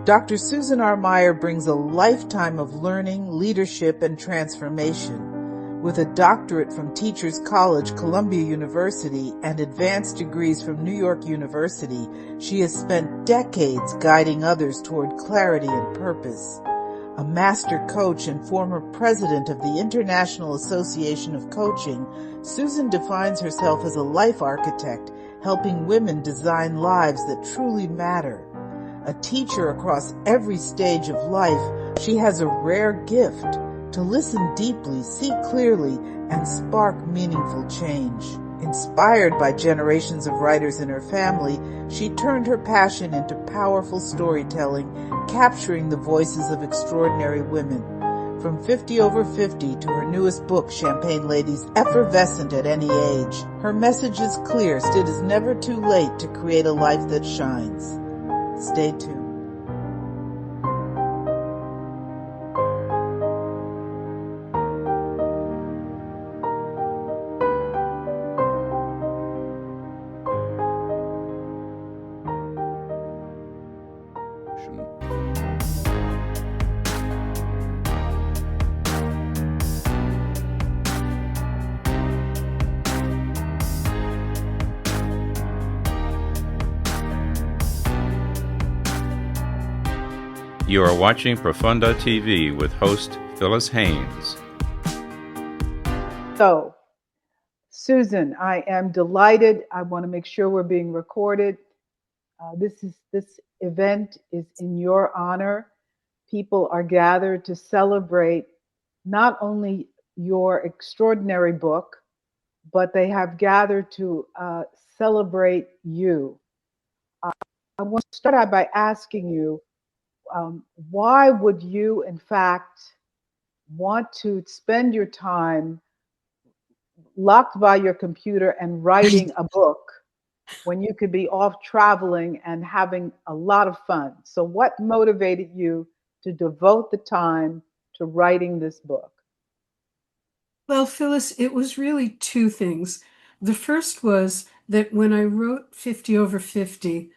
Dr. Susan R. Meyer brings a lifetime of learning, leadership, and transformation. With a doctorate from Teachers College, Columbia University, and advanced degrees from New York University, she has spent decades guiding others toward clarity and purpose. A master coach and former president of the International Association of Coaching, Susan defines herself as a life architect, helping women design lives that truly matter. A teacher across every stage of life, she has a rare gift to listen deeply, see clearly, and spark meaningful change. Inspired by generations of writers in her family, she turned her passion into powerful storytelling, capturing the voices of extraordinary women. From 50 Over 50 to her newest book, Champagne Ladies, Effervescent at Any Age, her message is clear: it is never too late to create a life that shines. Stay tuned. You are watching Profunda TV with host Phyllis Haynes. So, Susan, I am delighted. I want to make sure we're being recorded. This event is in your honor. People are gathered to celebrate not only your extraordinary book, but they have gathered to celebrate you. I want to start out by asking you, why would you, in fact, want to spend your time locked by your computer and writing a book when you could be off traveling and having a lot of fun? So what motivated you to devote the time to writing this book? Well, Phyllis, it was really two things. The first was that when I wrote 50 Over 50,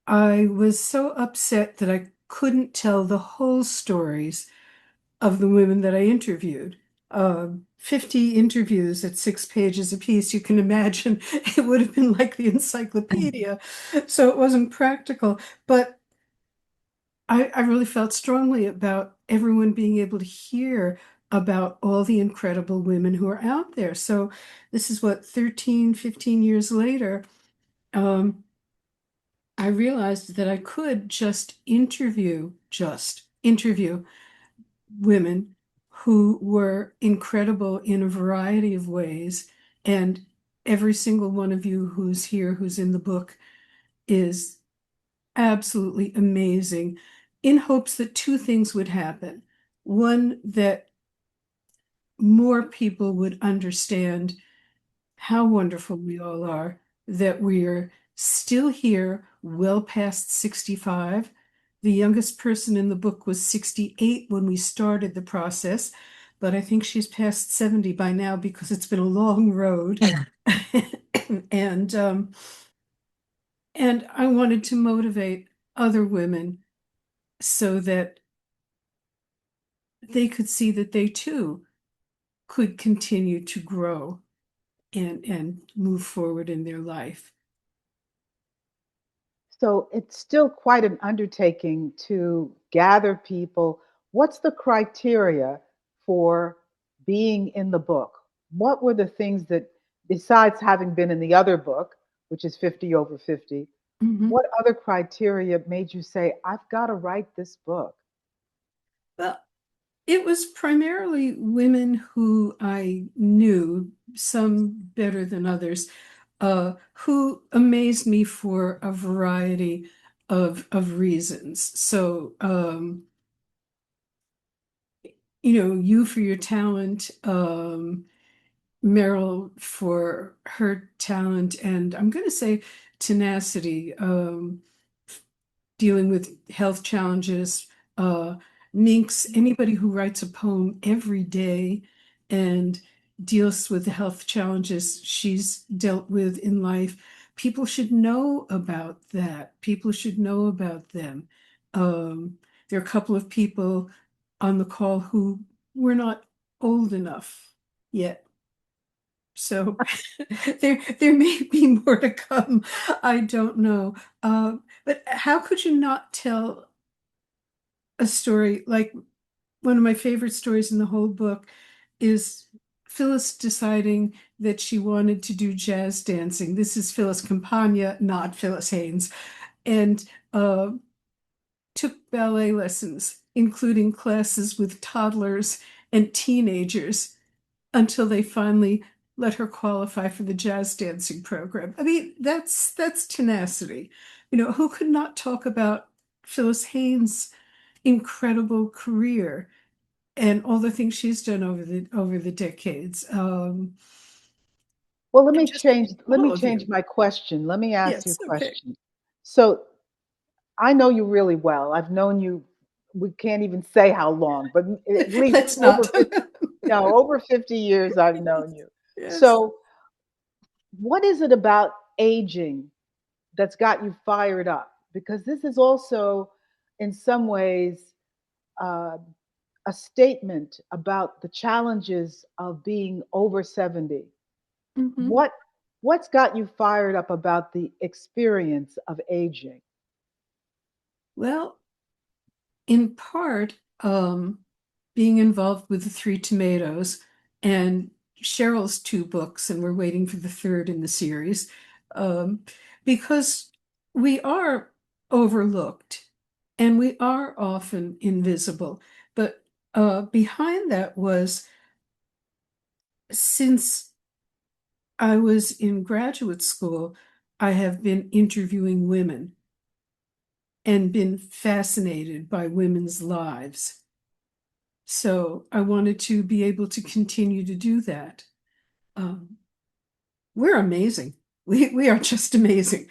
I was so upset that I couldn't tell the whole stories of the women that I interviewed. 50 interviews at 6 pages apiece. You can imagine it would have been like the encyclopedia. So it wasn't practical. But I really felt strongly about everyone being able to hear about all the incredible women who are out there. So this is what, 13, 15 years later, I realized that I could just interview women who were incredible in a variety of ways. And every single one of you who's here, who's in the book, is absolutely amazing, in hopes that two things would happen. One, that more people would understand how wonderful we all are, that we're still here well past 65. The youngest person in the book was 68 when we started the process, but I think she's past 70 by now because it's been a long road. And I wanted to motivate other women so that they could see that they too could continue to grow and move forward in their life. So it's still quite an undertaking to gather people. What's the criteria for being in the book? What were the things that, besides having been in the other book, which is 50 Over 50, what other criteria made you say, I've got to write this book? Well, it was primarily women who I knew, some better than others, who amazed me for a variety of reasons. So, you for your talent, Meryl for her talent, and I'm going to say tenacity, dealing with health challenges. Minx, anybody who writes a poem every day and deals with the health challenges she's dealt with in life, people should know about that. People should know about them. There are a couple of people on the call who were not old enough yet. So there may be more to come. I don't know. But how could you not tell a story like one of my favorite stories in the whole book is Phyllis deciding that she wanted to do jazz dancing. This is Phyllis Campagna, not Phyllis Haynes, and took ballet lessons, including classes with toddlers and teenagers, until they finally let her qualify for the jazz dancing program. I mean, that's tenacity. You know, who could not talk about Phyllis Haynes' incredible career and all the things she's done over the decades? Well, And just let me all of change you. my question. Let me ask you Yes, a okay. question. So I know you really well. I've known you, we can't even say how long, but at least Let's not. 50 years I've known you. Yes. So what is it about aging that's got you fired up? Because this is also, in some ways, uh, a statement about the challenges of being over 70. Mhm. What what's got you fired up about the experience of aging? Well, in part, being involved with the Three Tomatoes and Cheryl's two books, and we're waiting for the third in the series, um, because we are overlooked and we are often invisible. But behind that was, since I was in graduate school, I have been interviewing women and been fascinated by women's lives. So I wanted to be able to continue to do that. Um, we're amazing. We are just amazing.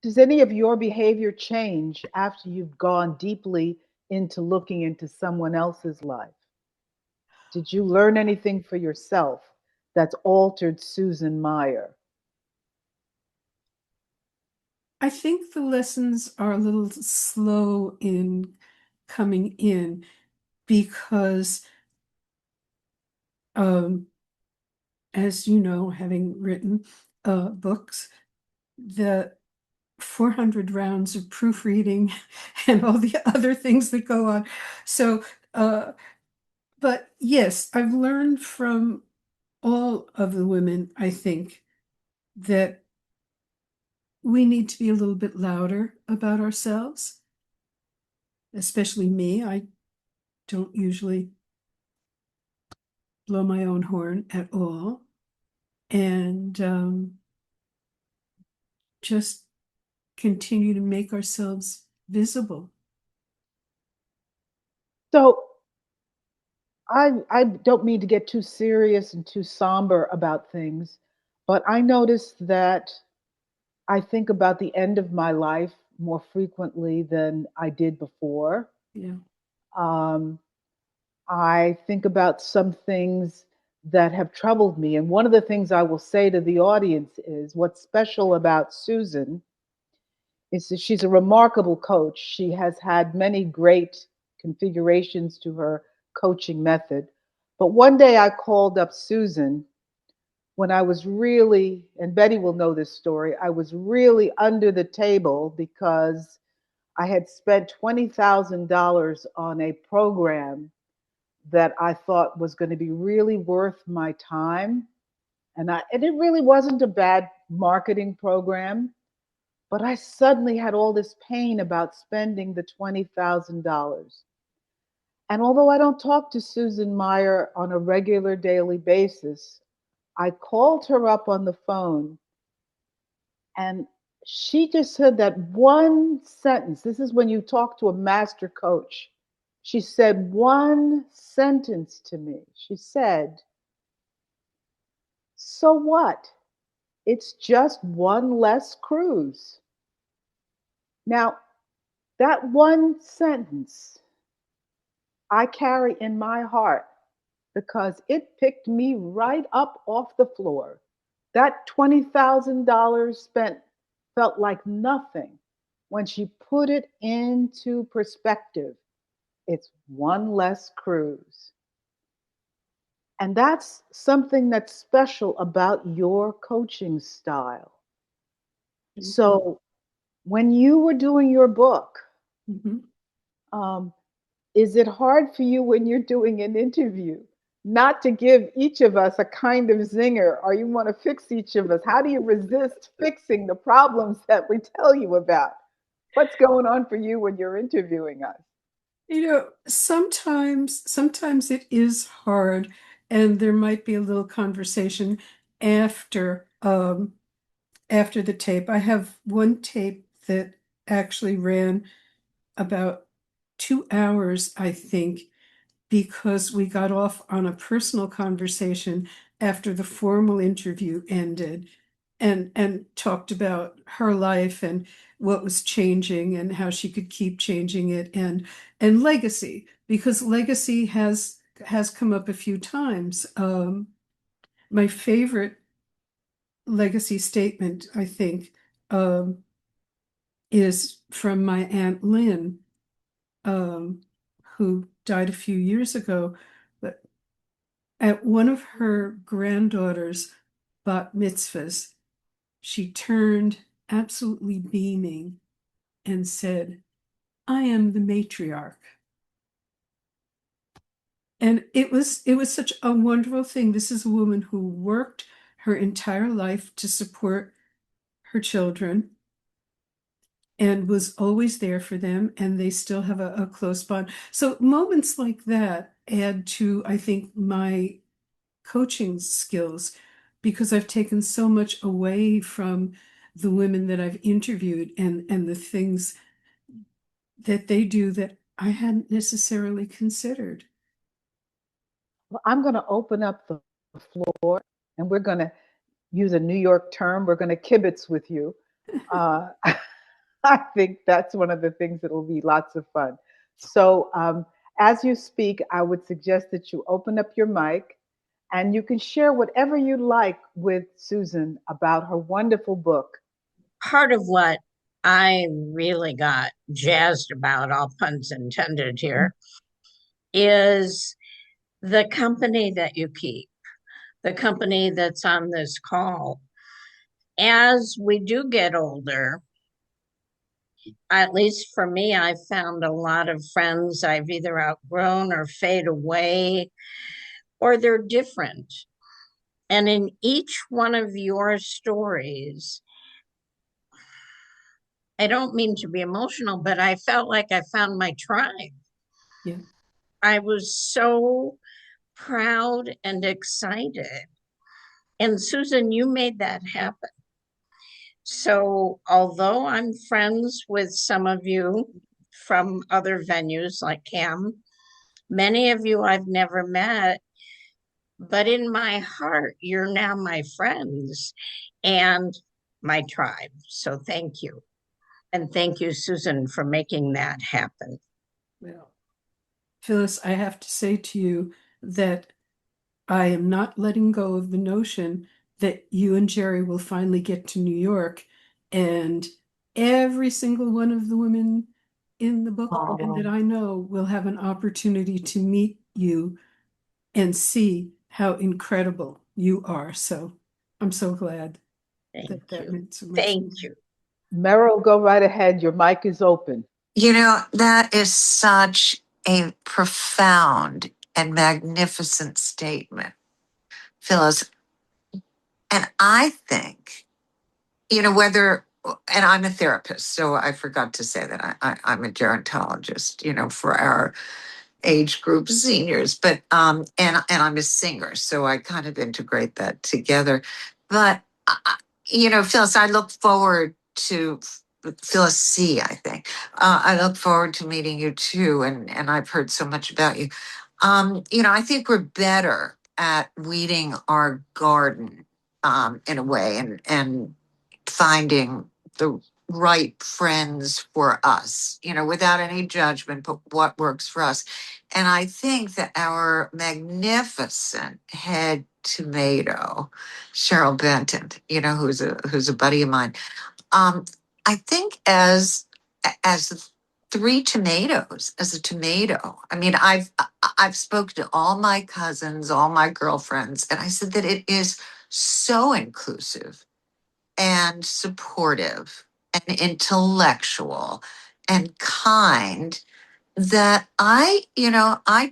Does any of your behavior change after you've gone deeply into looking into someone else's life? Did you learn anything for yourself that's altered Susan Meyer? I think the lessons are a little slow in coming in because, um, as you know, having written books, the 400 rounds of proofreading and all the other things that go on. So, but yes, I've learned from all of the women, I think, that we need to be a little bit louder about ourselves, especially me. I don't usually blow my own horn at all. And just continue to make ourselves visible. So I don't mean to get too serious and too somber about things, but I noticed that I think about the end of my life more frequently than I did before. Yeah. Um, I think about some things that have troubled me. And one of the things I will say to the audience is what's special about Susan is that she's a remarkable coach. She has had many great configurations to her coaching method. But one day I called up Susan when I was really, and Betty will know this story, I was really under the table because I had spent $20,000 on a program that I thought was going to be really worth my time. And it really wasn't a bad marketing program, but I suddenly had all this pain about spending the $20,000. And although I don't talk to Susan Meyer on a regular daily basis, I called her up on the phone and she just said that one sentence. This is when you talk to a master coach. She said one sentence to me. She said, "So what? It's just one less cruise." Now, that one sentence I carry in my heart because it picked me right up off the floor. That $20,000 spent felt like nothing. When she put it into perspective, it's one less cruise. And that's something that's special about your coaching style. So when you were doing your book, Mhm. Is it hard for you when you're doing an interview not to give each of us a kind of zinger, or you want to fix each of us? How do you resist fixing the problems that we tell you about? What's going on for you when you're interviewing us? Sometimes it is hard, and there might be a little conversation after after the tape. I have one tape that actually ran about 2 hours, I think, because we got off on a personal conversation after the formal interview ended, and talked about her life and what was changing and how she could keep changing it, and legacy, because legacy has come up a few times. My favorite legacy statement, I think, um, is from my Aunt Lynn, um, who died a few years ago. But at one of her granddaughter's bat mitzvahs, she turned absolutely beaming and said, "I am the matriarch." And it was such a wonderful thing. This is a woman who worked her entire life to support her children and was always there for them, and they still have a close bond. So moments like that add to, I think, my coaching skills, because I've taken so much away from the women that I've interviewed, and the things that they do that I hadn't necessarily considered. Well, I'm going to open up the floor, and we're going to use a New York term. We're going to kibitz with you. Uh, I think that's one of the things that will be lots of fun. So, as you speak, I would suggest that you open up your mic and you can share whatever you like with Susan about her wonderful book. Part of what I really got jazzed about, all puns intended here, is the company that you keep, the company that's on this call. As we do get older, at least for me, I've found a lot of friends I've either outgrown or fade away, or they're different. And in each one of your stories, I don't mean to be emotional, but I felt like I found my tribe. Yeah. I was so proud and excited. And Susan, you made that happen. So, although I'm friends with some of you from other venues like CAM, many of you I've never met, but in my heart, you're now my friends and my tribe. So, thank you. And thank you, Susan, for making that happen. Well, Phyllis, I have to say to you that I am not letting go of the notion that you and Jerry will finally get to New York, and every single one of the women in the book and that I know will have an opportunity to meet you and see how incredible you are. So I'm so glad Thank that you. meant so much. Thank you. Meryl, go right ahead. Your mic is open. That is such a profound and magnificent statement, Phyllis. And I think, and I'm a therapist, so I forgot to say that I'm a gerontologist, for our age group seniors, but and I'm a singer, so I kind of integrate that together. But Phyllis, I look forward to Phyllis C. I think I look forward to meeting you too, and I've heard so much about you. I think we're better at weeding our garden in a way, and finding the right friends for us, without any judgment, but what works for us. And I think that our magnificent head tomato, Cheryl Benton, who's a buddy of mine, I think as as three tomatoes, as a tomato. I mean, I've spoken to all my cousins, all my girlfriends, and I said that it is so inclusive and supportive and intellectual and kind that I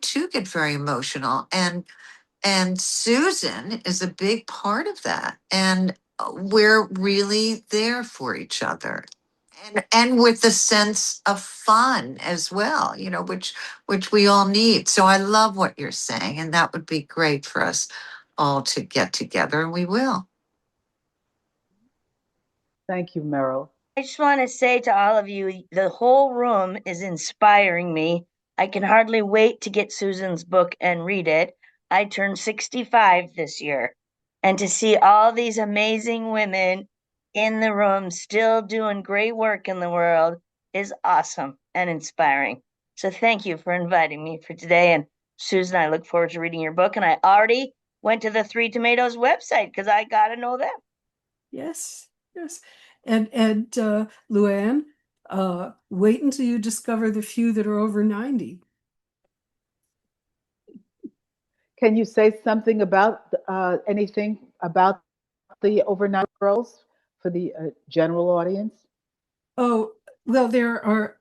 too get very emotional. And Susan is a big part of that. And we're really there for each other. And with the sense of fun as well, which we all need. So I love what you're saying, and that would be great for us all to get together, and we will. Thank you, Meryl. I just want to say to all of you, the whole room is inspiring me. I can hardly wait to get Susan's book and read it. I turned 65 this year. And to see all these amazing women in the room still doing great work in the world is awesome and inspiring. So thank you for inviting me for today. And Susan, I look forward to reading your book. And I already went to the Three Tomatoes website because I got to know them. Yes, yes. And Luann, wait until you discover the few that are over 90. Can you say something about anything about the overnight girls for the general audience? Oh, well, there are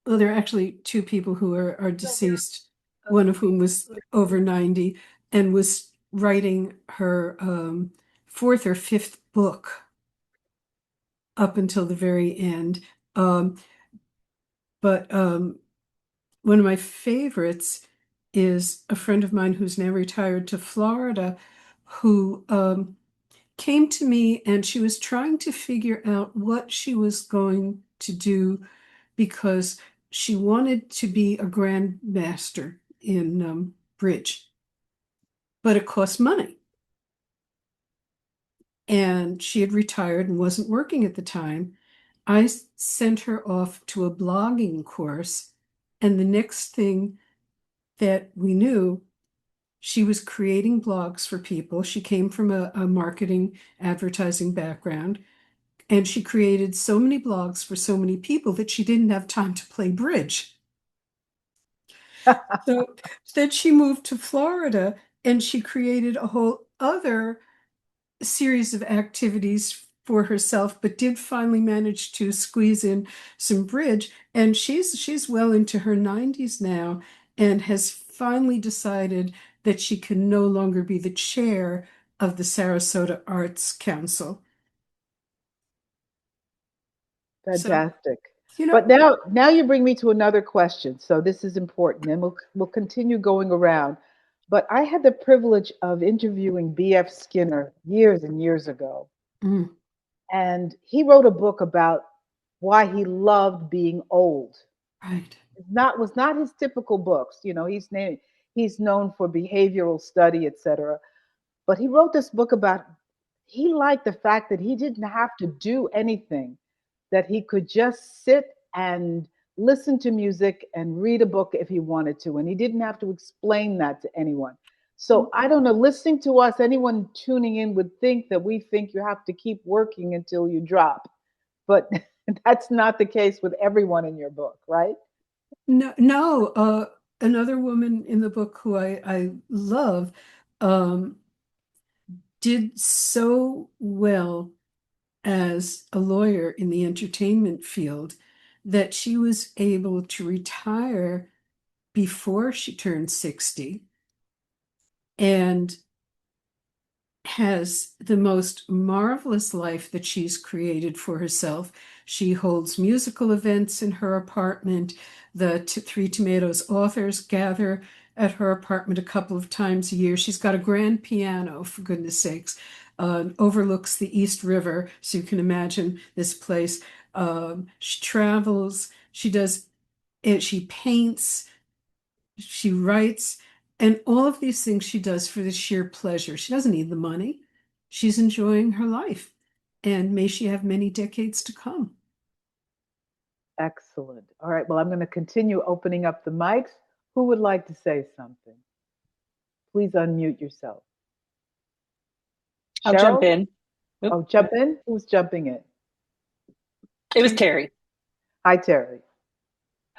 actually two people who are deceased, one of whom was over 90 and was writing her fourth or fifth book up until the very end. But one of my favorites is a friend of mine who's now retired to Florida, who came to me and she was trying to figure out what she was going to do because she wanted to be a grandmaster in bridge, but it cost money. And she had retired and wasn't working at the time. I sent her off to a blogging course, and the next thing that we knew, she was creating blogs for people. She came from a marketing advertising background, and she created so many blogs for so many people that she didn't have time to play bridge. So then she moved to Florida and she created a whole other series of activities for herself, but did finally manage to squeeze in some bridge. And she's well into her 90s now and has finally decided that she can no longer be the chair of the Sarasota Arts Council. Fantastic. So, but now you bring me to another question. So this is important, and we'll continue going around. But I had the privilege of interviewing B.F. Skinner years and years ago. Mm. And he wrote a book about why he loved being old. Right. Was not his typical books. He's known for behavioral study, etc. But he wrote this book about he liked the fact that he didn't have to do anything, that he could just sit and listen to music and read a book if he wanted to, and he didn't have to explain that to anyone. So I don't know, listening to us, anyone tuning in would think that we think you have to keep working until you drop. But that's not the case with everyone in your book, right? No. Another woman in the book who I love did so well as a lawyer in the entertainment field that she was able to retire before she turned 60 and has the most marvelous life that she's created for herself. She holds musical events in her apartment. The Three Tomatoes authors gather at her apartment a couple of times a year. She's got a grand piano, for goodness sakes, overlooks the East River, so you can imagine this place. She travels, she does it, she paints, she writes, and all of these things she does for the sheer pleasure. She doesn't need the money. She's enjoying her life, and may she have many decades to come. Excellent. All right. Well, I'm going to continue opening up the mics. Who would like to say something? Please unmute yourself. I'll jump in. Oh, jump in? Who's jumping in? It was Terry. Hi, Terry.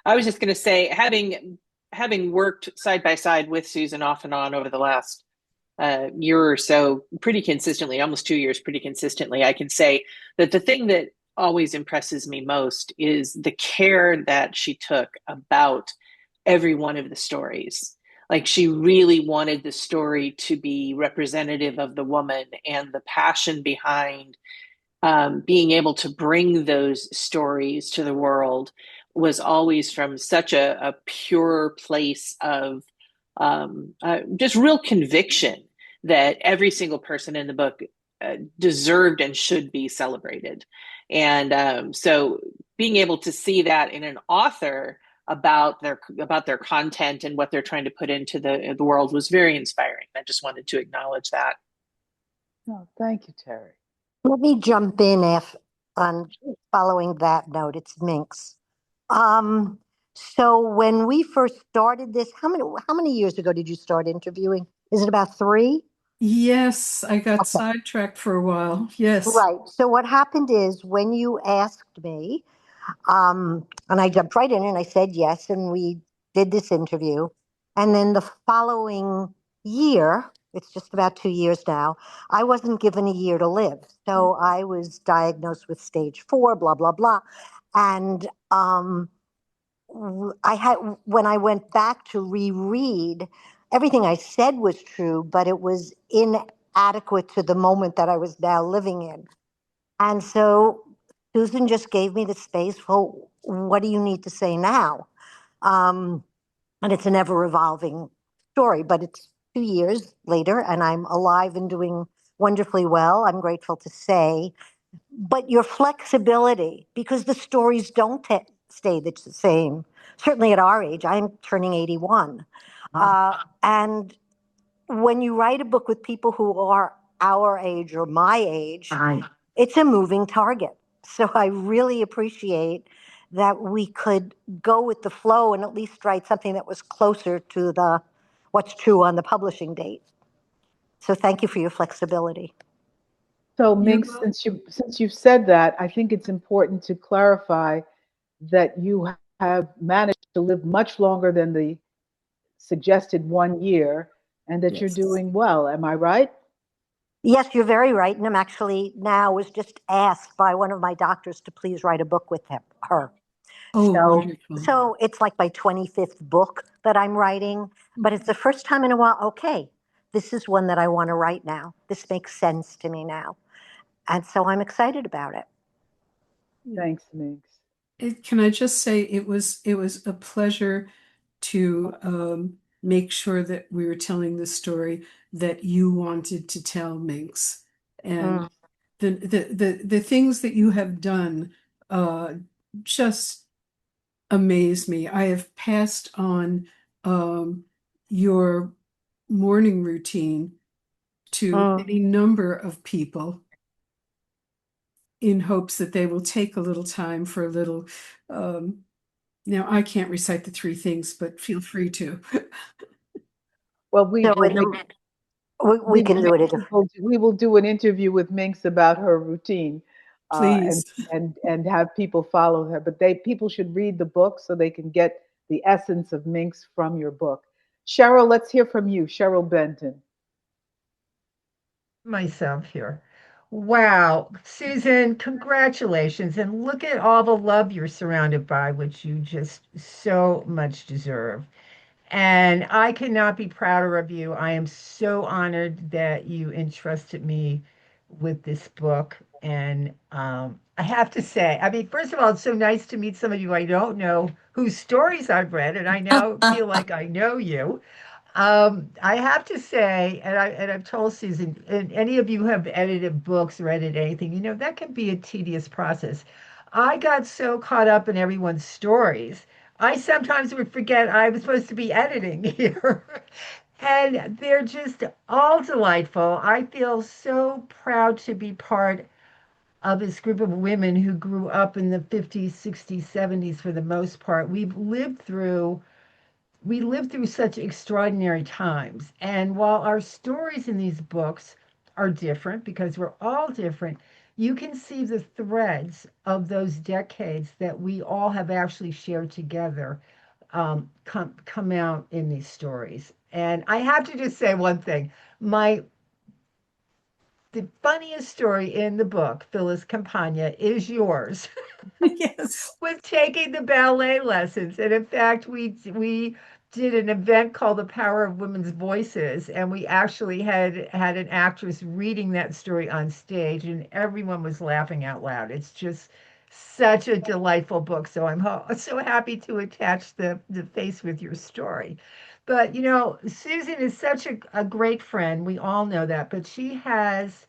I was just going to say, having worked side by side with Susan off and on over the last year or so, pretty consistently, almost 2 years, pretty consistently, I can say that the thing that always impresses me most is the care that she took about every one of the stories. Like she really wanted the story to be representative of the woman, and the passion behind being able to bring those stories to the world was always from such a pure place of just real conviction that every single person in the book deserved and should be celebrated. And so being able to see that in an author about their content and what they're trying to put into the world was very inspiring. I just wanted to acknowledge that. No, thank you, Terry. Let me jump in on following that note. It's Minx. So when we first started this, how many years ago did you start interviewing? Is it about 3? Yes, I got Okay. sidetracked for a while. Yes. Right. So what happened is when you asked me, and I jumped right in and I said yes, and we did this interview. And then the following year, it's just about 2 years now, I wasn't given a year to live. So I was diagnosed with stage 4, blah, blah, blah. And I had, when I went back to reread, everything I said was true, but it was inadequate to the moment that I was now living in. And so Susan just gave me the space. Well, what do you need to say now? Um, and it's an ever evolving story, but it's 2 years later, and I'm alive and doing wonderfully well. I'm grateful to say. But your flexibility, because the stories don't stay the same, certainly at our age, I'm turning 81. And when you write a book with people who are our age or my age, it's a moving target. So I really appreciate that we could go with the flow and at least write something that was closer to the what's true on the publishing date. So thank you for your flexibility. So, You're Mink, since you've said that, I think it's important to clarify that you have managed to live much longer than the suggested 1 year, and that you're yes. doing well. Am I right? Yes, you're very right. And I'm actually now was just asked by one of my doctors to please write a book with her. Oh, So, wonderful. so it's like my 25th book that I'm writing, but it's the first time in a while. Okay, this is one that I want to write now. This makes sense to me now. And so I'm excited about it. Thanks, Mink. Can I just say it was a pleasure to make sure that we were telling the story that you wanted to tell, Minx. And Mm. the things that you have done uh, just amaze me. I have passed on your morning routine to Mm. any number of people in hopes that they will take a little time for a little. Now, I can't recite the 3 things, but feel free to. Well, we So will make we can do it. we will do an interview with Minx about her routine, uh, and Please. and have people follow her. But people should read the book so they can get the essence of Minx from your book. Cheryl, let's hear from you, Cheryl Benton. Myself here. Wow, Susan, congratulations. And look at all the love you're surrounded by, which you just so much deserve. And I could not be prouder of you. I am so honored that you entrusted me with this book. And I have to say, I mean, first of all, it's so nice to meet some of you I don't know whose stories I've read, and I now feel like I know you. I have to say, and I've told Susan, and any of you who have edited books or edited anything, that can be a tedious process. I got so caught up in everyone's stories, I sometimes would forget I was supposed to be editing here. And they're just all delightful. I feel so proud to be part of this group of women who grew up in the 50s, 60s, 70s for the most part. We lived through such extraordinary times. And while our stories in these books are different because we're all different, you can see the threads of those decades that we all have actually shared together come out in these stories. And I have to just say one thing. The funniest story in the book, Phyllis Campagna, is yours. Yes. With taking the ballet lessons. And in fact, we did an event called The Power of Women's Voices, and we actually had an actress reading that story on stage, and everyone was laughing out loud. It's just such a delightful book. So I'm so happy to attach the face with your story. But Susan is such a great friend. We all know that, but she has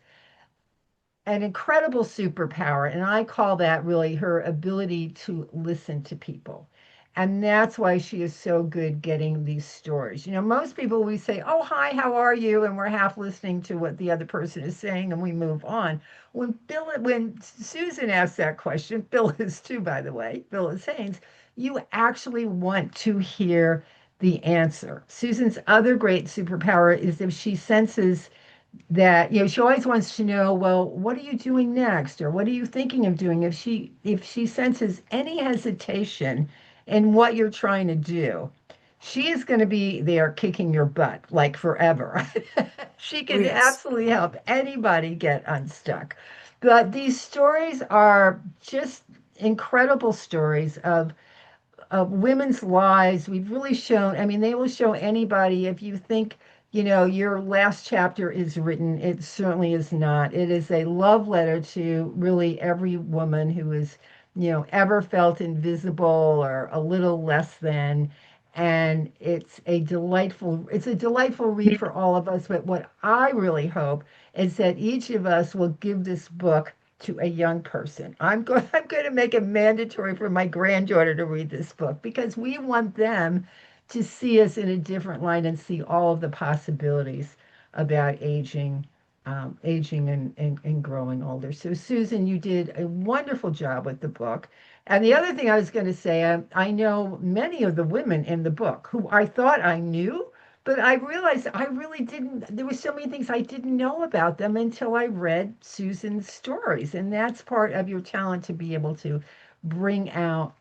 an incredible superpower, and I call that really her ability to listen to people. And that's why she is so good getting these stories. Most people, we say, "Oh, hi, how are you?" And we're half listening to what the other person is saying and we move on. When Susan asked that question, Phyllis too, by the way, Phyllis Haynes, you actually want to hear the answer. Susan's other great superpower is if she senses that she always wants to know, well, what are you doing next, or what are you thinking of doing? If she senses any hesitation in what you're trying to do, she is going to be there kicking your butt like forever. She can Yes. absolutely help anybody get unstuck. But these stories are just incredible stories of women's lives. We've really shown, I mean, they will show anybody. If you think, your last chapter is written, it certainly is not. It is a love letter to really every woman who is, ever felt invisible or a little less than. And it's a delightful read for all of us. But what I really hope is that each of us will give this book to a young person. I'm going to make it mandatory for my granddaughter to read this book because we want them to see us in a different light and see all of the possibilities about aging and growing older. So Susan, you did a wonderful job with the book. And the other thing I was going to say, I know many of the women in the book who I thought I knew, but I realized I really didn't. There were so many things I didn't know about them until I read Susan's stories. And that's part of your talent, to be able to bring out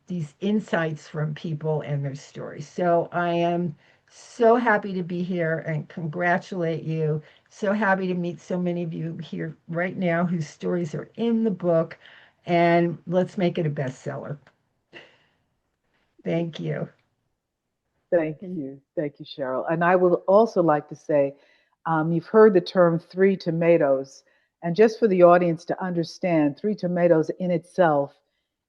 these insights from people and their stories. So I am so happy to be here and congratulate you. So happy to meet so many of you here right now whose stories are in the book. And let's make it a bestseller. Thank you. Thank you. Thank you, Cheryl. And I would also like to say, you've heard the term Three Tomatoes. And just for the audience to understand, Three Tomatoes in itself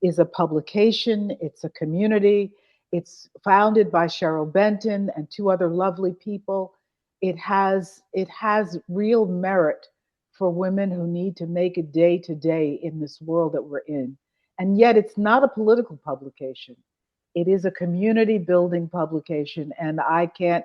is a publication, it's a community, it's founded by Cheryl Benton and two other lovely people. It has real merit for women who need to make it day to day in this world that we're in. And yet it's not a political publication. It is a community building publication, and I can't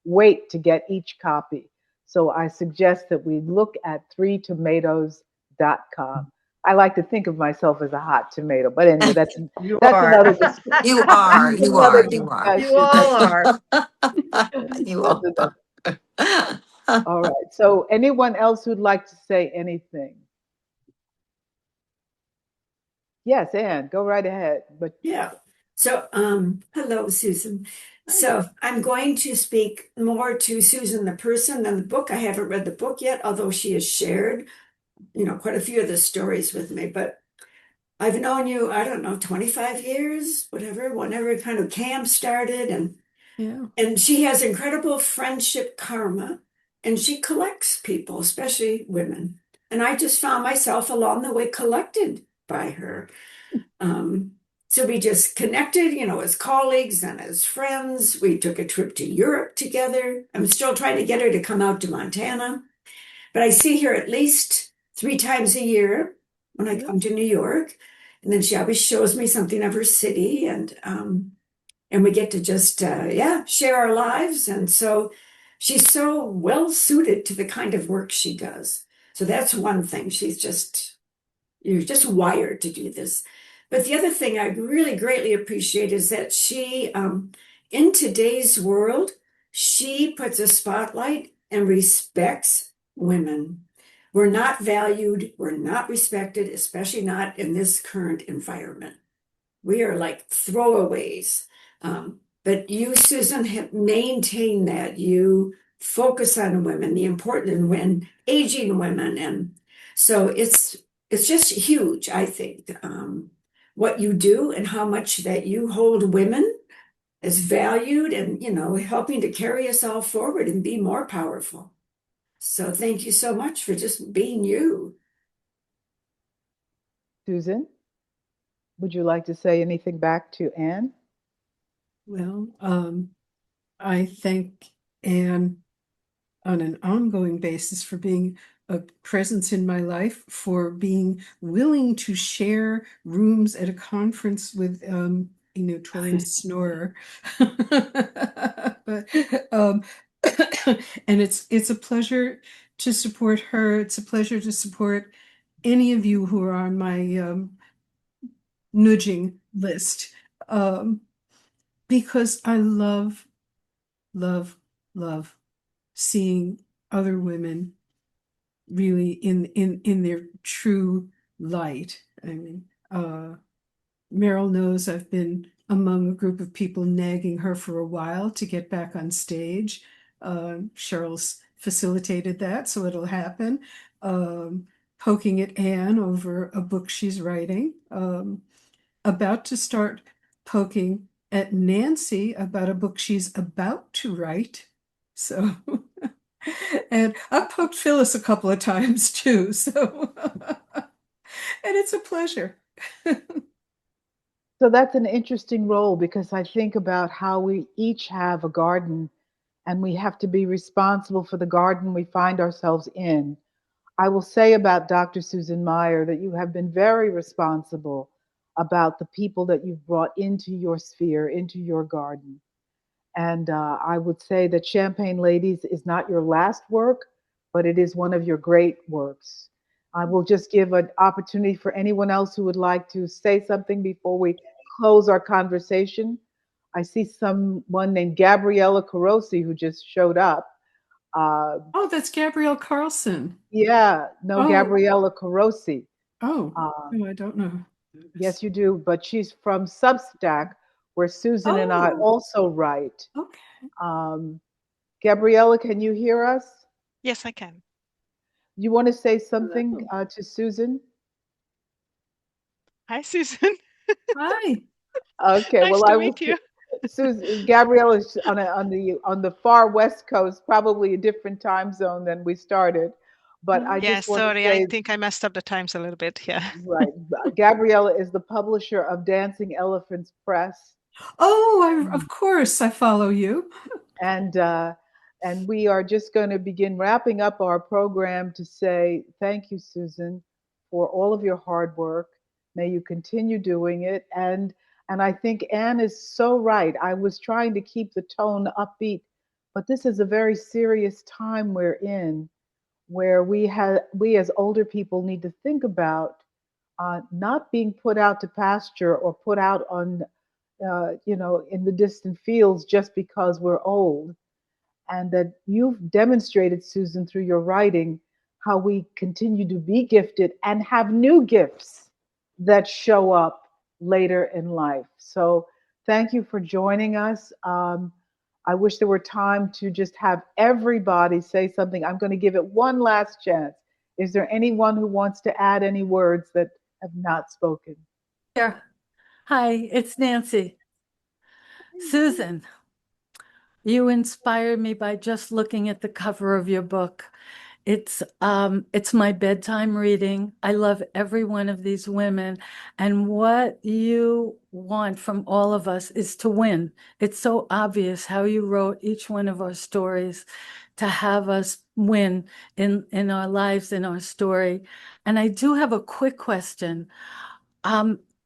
wait to get each copy. So I suggest that we look at threetomatoes.com. I like to think of myself as a hot tomato, but anyway, that's You that's are. another discussion. You are, That's you another are, you are. You discussion. all are. You That's are. all right. So anyone else who'd like to say anything? Yes, Anne, go right ahead. But Yeah. So, hello, Susan. hi So there. I'm going to speak more to Susan, the person, than the book. I haven't read the book yet, although she has shared, quite a few of the stories with me. But I've known you, I don't know, 25 years, whatever, whenever kind of camp started. Yeah. And she has incredible friendship karma, and she collects people, especially women. And I just found myself along the way collected by her. Um, so we just connected, as colleagues and as friends. We took a trip to Europe together. I'm still trying to get her to come out to Montana, but I see her at least 3 times a year when I Yep. come to New York. And then she always shows me something of her city, and we get to just share our lives. And so she's so well suited to the kind of work she does. So that's one thing. You're just wired to do this. But the other thing I really greatly appreciate is that in today's world, she puts a spotlight and respects women. We're not valued, we're not respected, especially not in this current environment. We are like throwaways. But you, Susan, have maintained that. You focus on women, the important in women, aging women, and so it's just huge, I think, what you do and how much that you hold women as valued and, helping to carry us all forward and be more powerful. So thank you so much for just being you. Susan, would you like to say anything back to Anne? Well, I thank Anne on an ongoing basis for being a presence in my life, for being willing to share rooms at a conference with a notorious snorer. But and it's a pleasure to support her. It's a pleasure to support any of you who are on my nudging list, because I love, love, love seeing other women really in their true light. I mean, Meryl knows I've been among a group of people nagging her for a while to get back on stage. Cheryl's facilitated that, so it'll happen. Poking at Anne over a book she's writing. About to start poking at Nancy about a book she's about to write. So, and I've poked Phyllis a couple of times too. So, and it's a pleasure. So that's an interesting role because I think about how we each have a garden and we have to be responsible for the garden we find ourselves in. I will say about Dr. Susan Meyer that you have been very responsible about the people that you've brought into your sphere, into your garden. And I would say that Champagne Ladies is not your last work, but it is one of your great works. I will just give an opportunity for anyone else who would like to say something before we close our conversation. I see someone named Gabriella Carosi who just showed up. Oh, that's Gabrielle Carlson. Yeah, no, Oh. Gabriella Carosi. No, I don't know. Yes, you do, but she's from Substack, where Susan and I also write. Okay. Gabriella, can you hear us? Yes, I can. You want to say something to Susan? Hi, Susan. Hi. Okay, Nice well, to I will. meet you. Susan, Gabriella is on the far west coast, probably a different time zone than we started. But I Yeah, just want to sorry. say, I think I messed up the times a little bit. Yeah. right, Gabriella is the publisher of Dancing Elephants Press. Oh, of course, I follow you. And we are just going to begin wrapping up our program to say thank you, Susan, for all of your hard work. May you continue doing it. And I think Anne is so right. I was trying to keep the tone upbeat, but this is a very serious time we're in, where we as older people need to think about not being put out to pasture or put out on in the distant fields just because we're old. And that you've demonstrated, Susan, through your writing, how we continue to be gifted and have new gifts that show up later in life. So thank you for joining us. I wish there were time to just have everybody say something. I'm going to give it one last chance. Is there anyone who wants to add any words that have not spoken? Yeah. Hi, it's Nancy. Susan, you inspired me by just looking at the cover of your book. It's my bedtime reading. I love every one of these women, and what you want from all of us is to win. It's so obvious how you wrote each one of our stories to have us win in our lives, in our story. And I do have a quick question.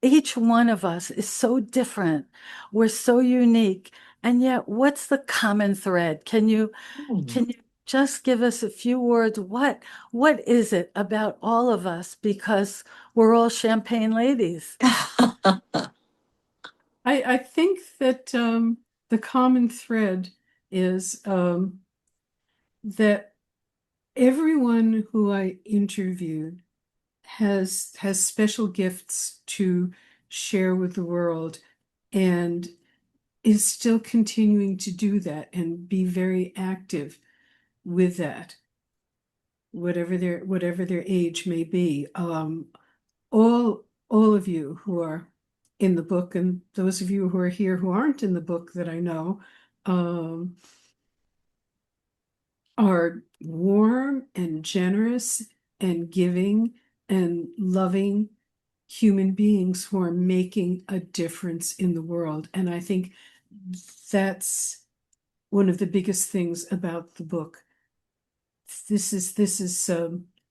Each one of us is so different. We're so unique. And yet, what's the common thread? Can you just give us a few words? What is it about all of us? Because we're all champagne ladies. I think that the common thread is that everyone who I interviewed has special gifts to share with the world and is still continuing to do that and be very active with that, whatever their age may be. All of you who are in the book, and those of you who are here who aren't in the book that I know, are warm and generous and giving and loving human beings who are making a difference in the world. And I think that's one of the biggest things about the book. This is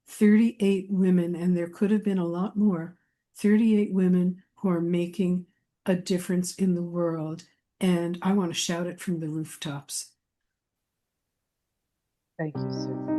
38 women, and there could have been a lot more. 38 women who are making a difference in the world, and I want to shout it from the rooftops. Thank you, Susan.